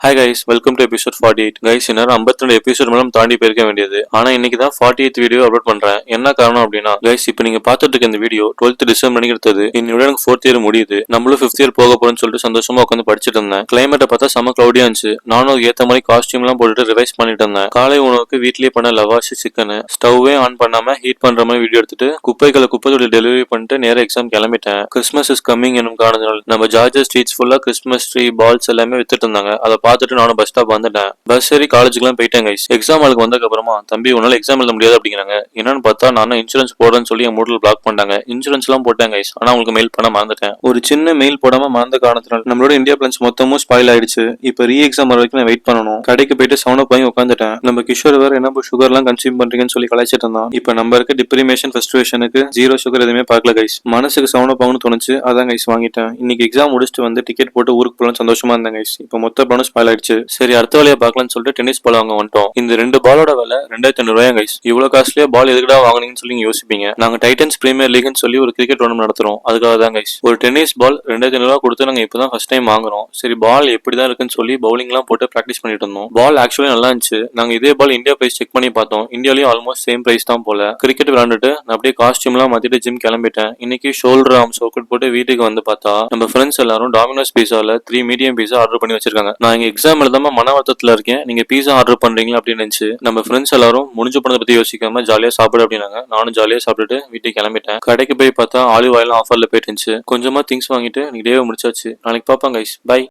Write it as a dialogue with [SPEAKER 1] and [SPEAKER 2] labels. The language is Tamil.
[SPEAKER 1] Hi guys, welcome to episode 48. Guys, இன்னும் 52 எபிசோட் மேலும் தாண்டி போயிருக்க வேண்டியது. ஆனா இன்னைக்கு தான் 48th வீடியோ அப்லோட் பண்றேன். என்ன காரணம் அப்படின்னா கைஸ், இப்போ நீங்க பார்த்துட்டு இருக்க இந்த வீடியோ 12th டிசம்பர் அன்னைக்கு எடுத்தது. இன்னையோட எனக்கு 4th இயர் முடியுது. நம்மளும் 5th இயர் போக போறோம்னு சொல்லிட்டு சந்தோஷமா உட்காந்து படிச்சுட்டு இருந்தேன். கிளைமேட்டை பார்த்தா செம கிளவுடியா இருந்துச்சு. நானும் ஏத்த மாதிரி காஸ்டியூம் எல்லாம் போட்டுட்டு ரிவைஸ் பண்ணிட்டு இருந்தேன். காலை உணவுக்கு வீட்லயே பண்ண லவாஷ் சிக்கன் ஸ்டவ்வே ஆன் பண்ணாம ஹீட் பண்ற மாதிரி வீடியோ எடுத்துட்டு குப்பைகளை குப்பைத்தொட்டி டெலிவரி பண்ணிட்டு நேர எக்ஸாம் கிளம்பிட்டேன். கிறிஸ்மஸ் இஸ் கம்மிங் என்னும் காரணத்தினால் நம்ம ஜார்ஜியா ஸ்ட்ரீட்ஸ் ஃபுல்லா கிறிஸ்மஸ் ட்ரீ பால்ஸ் எல்லாமே வித்துட்டு இருந்தாங்க. அதை பார்த்துட்டு நானும் பஸ் ஸ்டாப் வந்துட்டேன். பஸ் சரி காலேஜுக்குலாம் போயிட்டேன் கைஸ். எக்ஸாம் ஹாலுக்கு வந்ததுக்கு அப்புறமா தம்பி உன்னால எக்ஸாம் எழுத முடியாது அப்படிங்கிறாங்க. என்னன்னு பார்த்தா நான் இன்சூரன்ஸ் போடுறேன்னு சொல்லி என் மூடல் பிளாக் பண்ணிட்டாங்க. இன்சூரன்ஸ் எல்லாம் போட்டேன் கைஸ். ஆனா உங்களுக்கு மெயில் பண்ண மறந்துட்டேன். ஒரு சின்ன மெயில் போடாம மறந்த காரணத்தினால நம்மளோட இந்தியா பிளான்ஸ் மொத்தமும் ஸ்பாயில் ஆயிடுச்சு. இப்போ ரீ எக்ஸாம் வர வரைக்கும் நான் வெயிட் பண்ணணும். கடைக்கு போயிட்டு சவுண்ட் பண்ணி உட்காந்துட்டேன். நம்ம கிஷோர் வேற என்ன சுகர் எல்லாம் கன்சியூம் பண்றீங்கன்னு சொல்லி கலாய்ச்சிட்டு இருந்தான். இப்போ நம்ம இருக்க டிப்ரிமேஷன் ஃபர்ஸ்ட்ரேஷனுக்கு ஜீரோ சுகர் எதுவுமே பார்க்கல கைஸ். மனசுக்கு சவுண்ட் பாங்கன்னு தோணுச்சு. அதான் கைஸ் வாங்கிட்டேன். இன்னைக்கு எக்ஸாம் முடிச்சுட்டு வந்து டிக்கெட் போட்டு ஊருக்கு போலாம் சந்தோஷமா இருந்தேன் கைஸ். இப்போ மொத்த பணம் ஸ்பாயில் ஆயிடுச்சு. சரி அடுத்த வேலையை பார்க்கலாம்னு சொல்லிட்டு டென்னிஸ் பால் வாங்க வந்துட்டோம். இந்த 2 பாலோட விலை 2500 கைஸ். இவ்வளவு காஸ்ட்லியா பால் எதுக்குடா வாங்குனீங்கன்னு சொல்லி யோசிப்பீங்க. நாங்க டைட்டன்ஸ் பிரீமியர் லீக்னு சொல்லி ஒரு கிரிக்கெட் டோர்னமெண்ட் நடத்துறோம். அதுக்காக தான் கைஸ். ஒரு டென்னிஸ் பால் 2500 கொடுத்து நாங்க இப்பதான் ஃபர்ஸ்ட் டைம் வாங்குறோம். சரி பால் எப்படிதான் இருக்குன்னு சொல்லி பவுலிங் எல்லாம் போட்டு பிராக்டிஸ் பண்ணிட்டு இருந்தோம். பால் ஆக்சுவலி நல்லா இருந்துச்சு. நாங்க இதே பால் இந்தியா பிரைஸ் செக் பண்ணி பார்த்தோம். இந்தியாலயும் ஆல்மோஸ்ட் சேம் பிரைஸ் தான் போல. கிரிக்கெட் விளையாண்டுட்டு நான் அப்படியே காஸ்டியூம் எல்லாம் மாத்திட்டு ஜிம் கிளம்பிட்டேன். இன்னைக்கு ஷோல்டர் ஆர்ம்ஸ் ஒர்க் போட்டு வீட்டுக்கு வந்து பார்த்தா நம்ம ஃப்ரெண்ட்ஸ் எல்லாரும் டாமினோஸ் பீஸால 3 மீடியம் பீஸா ஆர்டர் பண்ணி வச்சிருக்காங்க. நான் இங்க எக்ஸாம் எழுதாம மன வருத்தத்துல இருக்கேன். நீங்க பீஸா ஆர்டர் பண்றீங்களா அப்படின்னு நினைச்சு நம்ம ஃப்ரெண்ட்ஸ் எல்லாரும் முடிஞ்ச பணத்தை பத்தி யோசிக்காம ஜாலியா சாப்பிடு அப்படின்னாங்க. நானும் ஜாலியா சாப்பிட்டுட்டு வீட்டுக்கு கிளம்பிட்டேன். கடைக்கு போய் பார்த்தா ஆலிவ் ஆயில் ஆஃபர்ல போயிட்டு இருந்துச்சு. கொஞ்சமா திங்ஸ் வாங்கிட்டு இன்னைக்கு டேவை முடிச்சாச்சு. நாளைக்கு பாப்பாங்க கைஸ். பை.